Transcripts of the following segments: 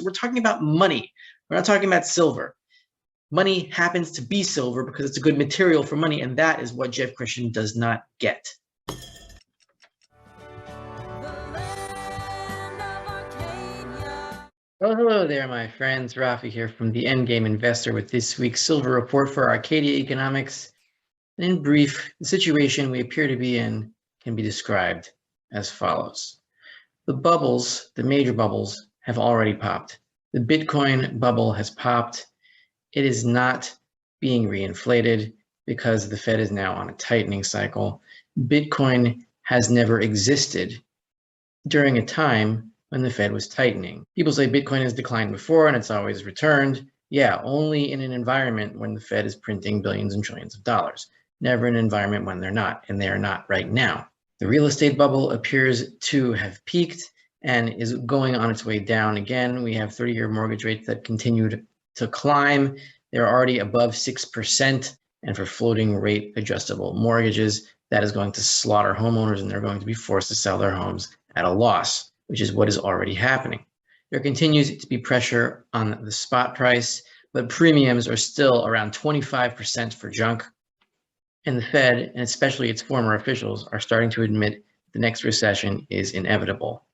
We're talking about money. We're not talking about silver. Money happens to be silver because it's a good material for money, and that is what Jeff Christian does not get. Well, hello there, my friends. Rafi here from the Endgame Investor with this week's silver report for Arcadia Economics. And in brief, the situation we appear to be in can be described as follows. The bubbles, the major bubbles, have already popped. The Bitcoin bubble has popped. It is not being reinflated because the Fed is now on a tightening cycle. Bitcoin has never existed during a time when the Fed was tightening. People say Bitcoin has declined before and it's always returned. Yeah, only in an environment when the Fed is printing billions and trillions of dollars. Never in an environment when they're not, and they are not right now. The real estate bubble appears to have peaked and is going on its way down again. We have 30-year mortgage rates that continued to climb. They're already above 6%, and for floating rate adjustable mortgages, that is going to slaughter homeowners and they're going to be forced to sell their homes at a loss, which is what is already happening. There continues to be pressure on the spot price, but premiums are still around 25% for junk. And the Fed, and especially its former officials, are starting to admit the next recession is inevitable.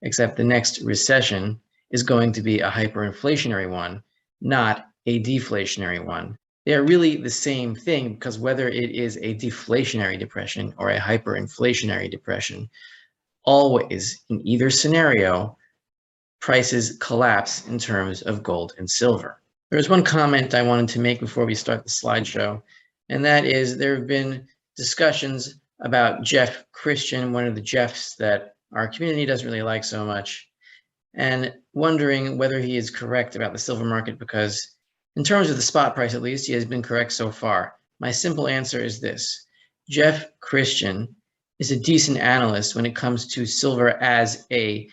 Except the next recession is going to be a hyperinflationary one, not a deflationary one. They are really the same thing because whether it is a deflationary depression or a hyperinflationary depression, always in either scenario, prices collapse in terms of gold and silver. There's one comment I wanted to make before we start the slideshow, and that is there have been discussions about Jeff Christian, one of the Jeffs that our community doesn't really like so much, and wondering whether he is correct about the silver market because in terms of the spot price, at least, he has been correct so far. My simple answer is this. Jeff Christian is a decent analyst when it comes to silver as a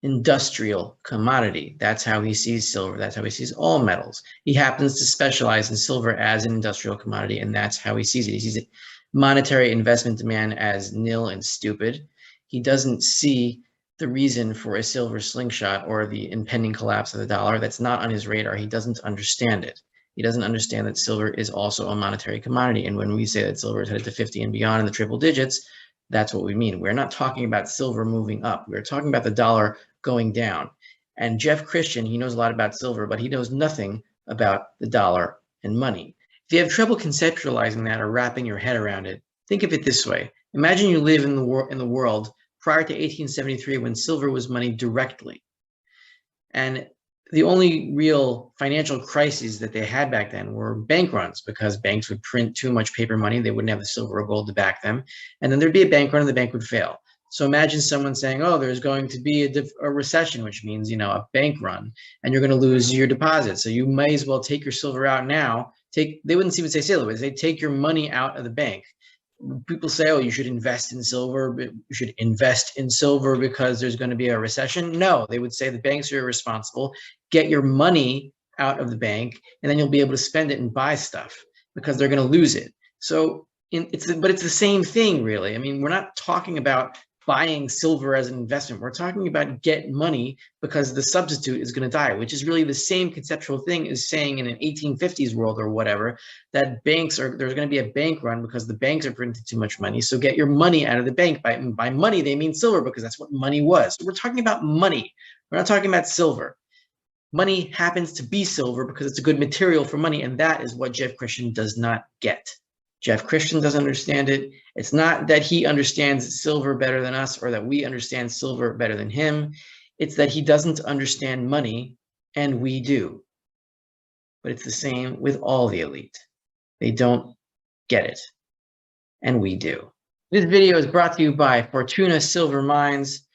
industrial commodity. That's how he sees silver. That's how he sees all metals. He happens to specialize in silver as an industrial commodity, and that's how he sees it. He sees it monetary investment demand as nil and stupid. He doesn't see the reason for a silver slingshot or the impending collapse of the dollar. That's not on his radar. He doesn't understand it. He doesn't understand that silver is also a monetary commodity. And when we say that silver is headed to 50 and beyond in the triple digits, that's what we mean. We're not talking about silver moving up. We're talking about the dollar going down. And Jeff Christian, he knows a lot about silver, but he knows nothing about the dollar and money. If you have trouble conceptualizing that or wrapping your head around it, think of it this way. Imagine you live in the world prior to 1873 when silver was money directly. And the only real financial crises that they had back then were bank runs because banks would print too much paper money. They wouldn't have the silver or gold to back them. And then there'd be a bank run and the bank would fail. So imagine someone saying, oh, there's going to be a recession, which means, a bank run, and you're going to lose your deposit. So you may as well take your silver out now. They wouldn't even say silver, they take your money out of the bank. People say, oh, you should invest in silver. You should invest in silver because there's going to be a recession. No, they would say the banks are irresponsible. Get your money out of the bank, and then you'll be able to spend it and buy stuff because they're going to lose it. So it's the same thing, really. I mean, we're not talking about buying silver as an investment. We're talking about get money because the substitute is going to die, which is really the same conceptual thing as saying in an 1850s world or whatever, that there's going to be a bank run because the banks are printing too much money. So get your money out of the bank. By money, they mean silver because that's what money was. So we're talking about money. We're not talking about silver. Money happens to be silver because it's a good material for money, and that is what Jeff Christian does not get. Jeff Christian doesn't understand it. It's not that he understands silver better than us or that we understand silver better than him. It's that he doesn't understand money, and we do. But it's the same with all the elite. They don't get it, and we do. This video is brought to you by Fortuna Silver Mines.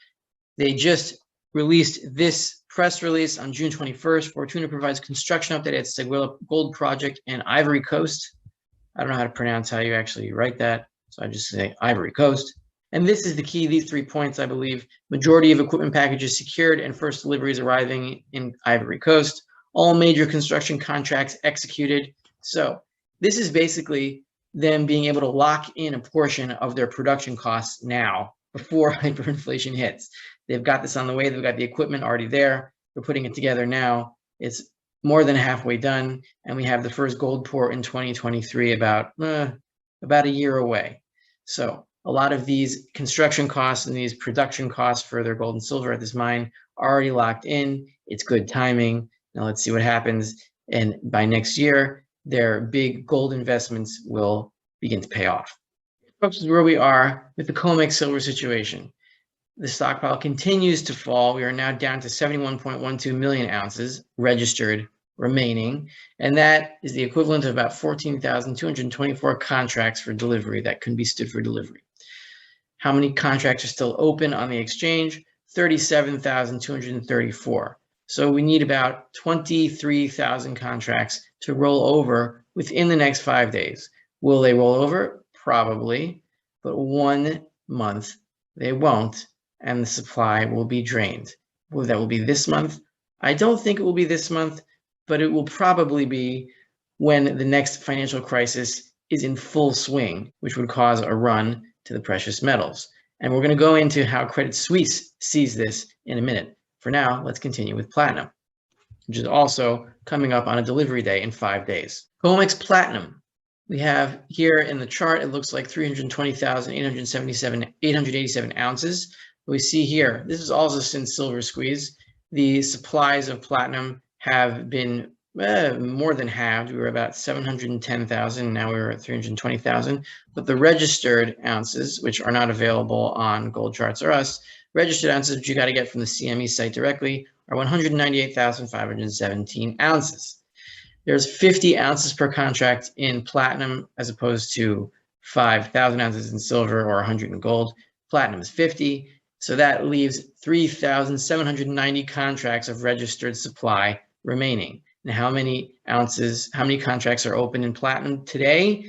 They just released this press release on June 21st. Fortuna provides construction update at Seguela Gold Project in Ivory Coast. I don't know how to pronounce how you actually write that, so I just say Ivory Coast. And this is the key, these 3 points, I believe. Majority of equipment packages secured and first deliveries arriving in Ivory Coast. All major construction contracts executed. So this is basically them being able to lock in a portion of their production costs now before hyperinflation hits. They've got this on the way. They've got the equipment already there. We're putting it together now. It's more than halfway done, and we have the first gold pour in 2023, about a year away. So a lot of these construction costs and these production costs for their gold and silver at this mine are already locked in. It's good timing. Now let's see what happens. And by next year, their big gold investments will begin to pay off. This is where we are with the COMEX silver situation. The stockpile continues to fall. We are now down to 71.12 million ounces registered remaining, and that is the equivalent of about 14,224 contracts for delivery that can be stood for delivery. How many contracts are still open on the exchange? 37,234. So we need about 23,000 contracts to roll over within the next 5 days. Will they roll over? Probably, but 1 month they won't, and the supply will be drained. Well, that will be this month. I don't think it will be this month, but it will probably be when the next financial crisis is in full swing, which would cause a run to the precious metals. And we're going to go into how Credit Suisse sees this in a minute. For now, let's continue with platinum, which is also coming up on a delivery day in 5 days. COMEX platinum. We have here in the chart, it looks like 320,887 ounces. We see here, this is also since silver squeeze. The supplies of platinum have been more than halved. We were about 710,000, now we're at 320,000. But the registered ounces, which are not available on Gold Charts or us, registered ounces, which you got to get from the CME site directly, are 198,517 ounces. There's 50 ounces per contract in platinum as opposed to 5,000 ounces in silver or 100 in gold. Platinum is 50. So that leaves 3,790 contracts of registered supply remaining. Now, how many contracts are open in platinum today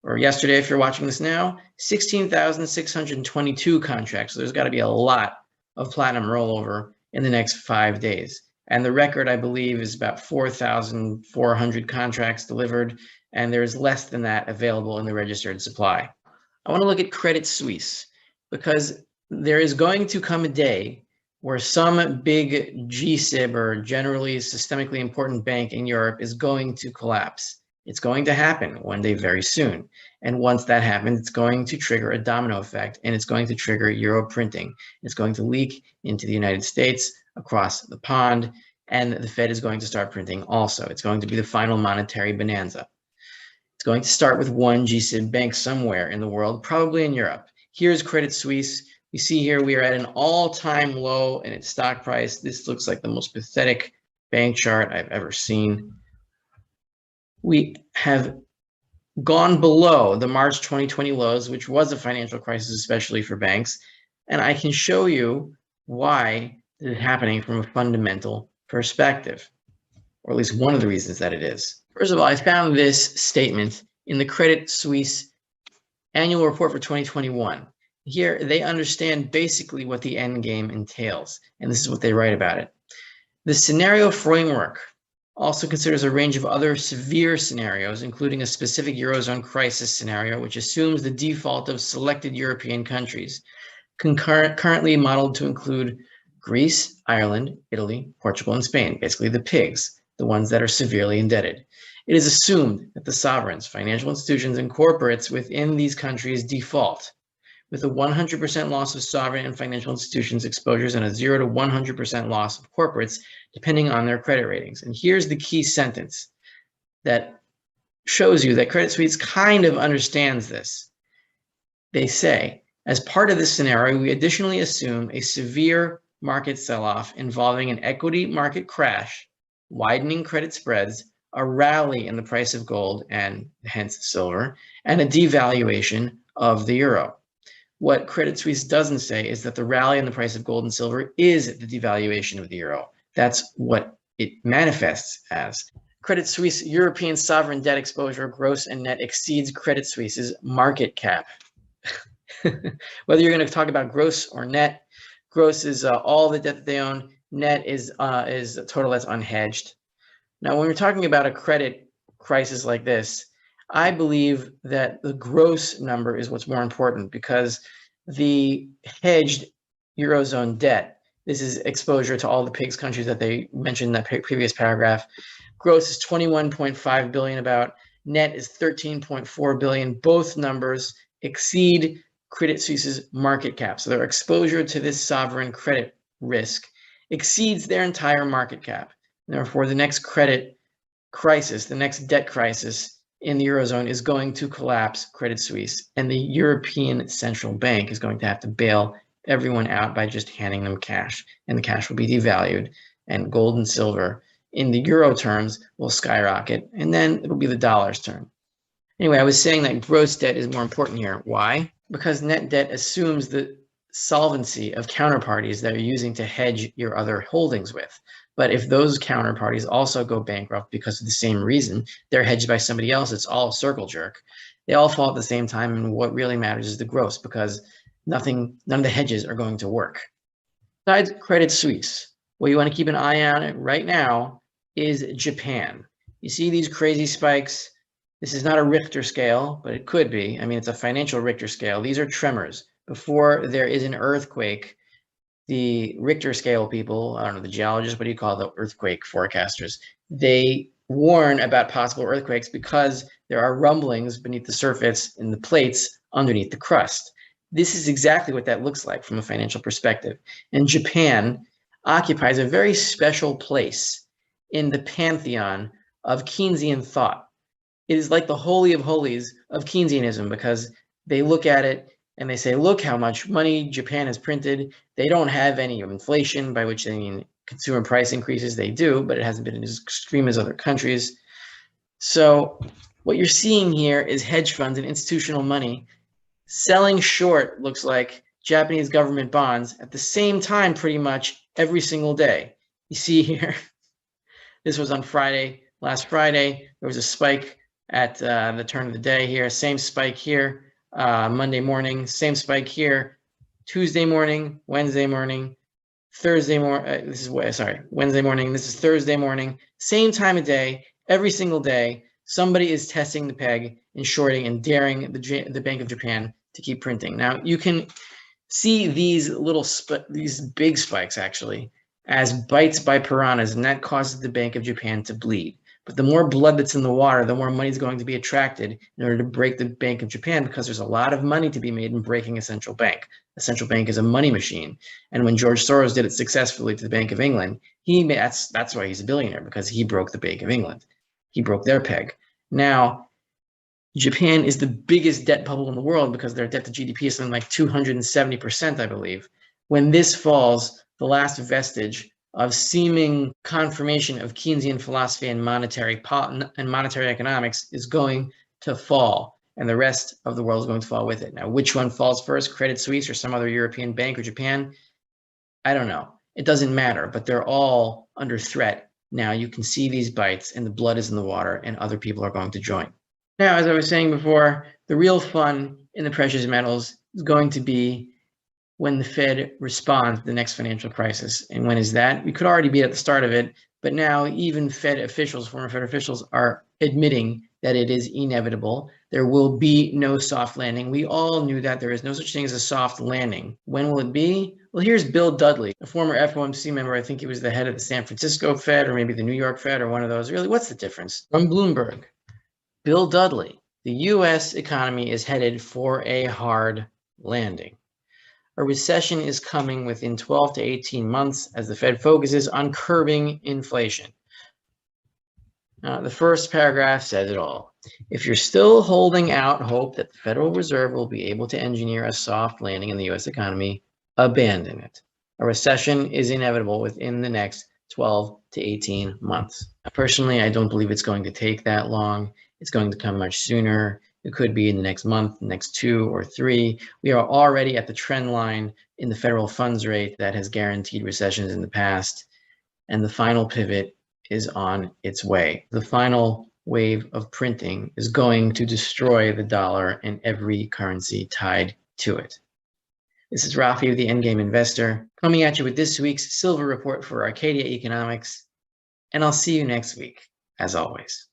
or yesterday if you're watching this now? 16,622 contracts. So there's got to be a lot of platinum rollover in the next 5 days. And the record, I believe, is about 4,400 contracts delivered, and there's less than that available in the registered supply. I want to look at Credit Suisse because there is going to come a day where some big GSIB or generally systemically important bank in Europe is going to collapse. It's going to happen one day very soon. And once that happens, it's going to trigger a domino effect, and it's going to trigger euro printing. It's going to leak into the United States, across the pond, and the Fed is going to start printing also. It's going to be the final monetary bonanza. It's going to start with one GSIB bank somewhere in the world, probably in Europe. Here's Credit Suisse. You see here we are at an all-time low in its stock price. This looks like the most pathetic bank chart I've ever seen. We have gone below the March 2020 lows, which was a financial crisis, especially for banks. And I can show you why this is happening from a fundamental perspective, or at least one of the reasons that it is. First of all, I found this statement in the Credit Suisse annual report for 2021. Here, they understand basically what the end game entails, and this is what they write about it. The scenario framework also considers a range of other severe scenarios, including a specific Eurozone crisis scenario, which assumes the default of selected European countries, currently modeled to include Greece, Ireland, Italy, Portugal, and Spain, basically the pigs, the ones that are severely indebted. It is assumed that the sovereigns, financial institutions, and corporates within these countries default, with a 100% loss of sovereign and financial institutions exposures and a 0 to 100% loss of corporates, depending on their credit ratings. And here's the key sentence that shows you that Credit Suisse kind of understands this. They say, as part of this scenario, we additionally assume a severe market sell-off involving an equity market crash, widening credit spreads, a rally in the price of gold and hence silver, and a devaluation of the euro. What Credit Suisse doesn't say is that the rally in the price of gold and silver is the devaluation of the euro. That's what it manifests as. Credit Suisse European sovereign debt exposure, gross and net, exceeds Credit Suisse's market cap. Whether you're going to talk about gross or net, gross is all the debt that they own. Net is a total that's unhedged. Now, when we're talking about a credit crisis like this, I believe that the gross number is what's more important because the hedged Eurozone debt This is exposure to all the PIGS countries that they mentioned in that previous paragraph. Gross is 21.5 billion about. Net is 13.4 billion. Both numbers exceed Credit Suisse's market cap. So their exposure to this sovereign credit risk exceeds their entire market cap. Therefore, the next credit crisis, the next debt crisis in the Eurozone is going to collapse Credit Suisse, and the European Central Bank is going to have to bail everyone out by just handing them cash, and the cash will be devalued, and gold and silver in the euro terms will skyrocket, and then it'll be the dollar's turn. Anyway, I was saying that gross debt is more important here. Why? Because net debt assumes the solvency of counterparties that you're using to hedge your other holdings with. But if those counterparties also go bankrupt because of the same reason, they're hedged by somebody else, it's all a circle jerk. They all fall at the same time, and what really matters is the gross, because none of the hedges are going to work. Besides Credit Suisse, what you want to keep an eye on right now is Japan. You see these crazy spikes? This is not a Richter scale, but it could be. I mean, it's a financial Richter scale. These are tremors. Before there is an earthquake, the Richter scale people, I don't know, the geologists, what do you call the earthquake forecasters? They warn about possible earthquakes because there are rumblings beneath the surface in the plates underneath the crust. This is exactly what that looks like from a financial perspective. And Japan occupies a very special place in the pantheon of Keynesian thought. It is like the holy of holies of Keynesianism, because they look at it and they say, look how much money Japan has printed. They don't have any inflation, by which they mean consumer price increases. They do, but it hasn't been as extreme as other countries. So what you're seeing here is hedge funds and institutional money selling short, looks like, Japanese government bonds at the same time pretty much every single day. You see here, this was on Friday. Last Friday, there was a spike at the turn of the day here. Same spike here. Monday morning, same spike here. Tuesday morning, Wednesday morning, Thursday morning. Wednesday morning. This is Thursday morning. Same time of day, every single day. Somebody is testing the peg and shorting and daring the Bank of Japan to keep printing. Now you can see these these big spikes actually as bites by piranhas, and that causes the Bank of Japan to bleed. But the more blood that's in the water, the more money is going to be attracted in order to break the Bank of Japan, because there's a lot of money to be made in breaking a central bank. A central bank is a money machine. And when George Soros did it successfully to the Bank of England, that's why he's a billionaire, because he broke the Bank of England. He broke their peg. Now, Japan is the biggest debt bubble in the world because their debt to GDP is something like 270%, I believe. When this falls, the last vestige of seeming confirmation of Keynesian philosophy and monetary economics is going to fall, and the rest of the world is going to fall with it. Now, which one falls first, Credit Suisse or some other European bank or Japan? I don't know. It doesn't matter, but they're all under threat. Now you can see these bites, and the blood is in the water, and other people are going to join. Now, as I was saying before, the real fun in the precious metals is going to be when the Fed responds to the next financial crisis. And when is that? We could already be at the start of it, but now even Fed officials, former Fed officials, are admitting that it is inevitable. There will be no soft landing. We all knew that there is no such thing as a soft landing. When will it be? Well, here's Bill Dudley, a former FOMC member. I think he was the head of the San Francisco Fed, or maybe the New York Fed, or one of those. Really, what's the difference? From Bloomberg. Bill Dudley, the US economy is headed for a hard landing. A recession is coming within 12 to 18 months as the Fed focuses on curbing inflation. The first paragraph says it all. If you're still holding out hope that the Federal Reserve will be able to engineer a soft landing in the US economy, abandon it. A recession is inevitable within the next 12 to 18 months. Personally, I don't believe it's going to take that long. It's going to come much sooner. It could be in the next month, the next 2 or 3. We are already at the trend line in the federal funds rate that has guaranteed recessions in the past. And the final pivot is on its way. The final wave of printing is going to destroy the dollar and every currency tied to it. This is Rafi of the Endgame Investor, coming at you with this week's silver report for Arcadia Economics. And I'll see you next week, as always.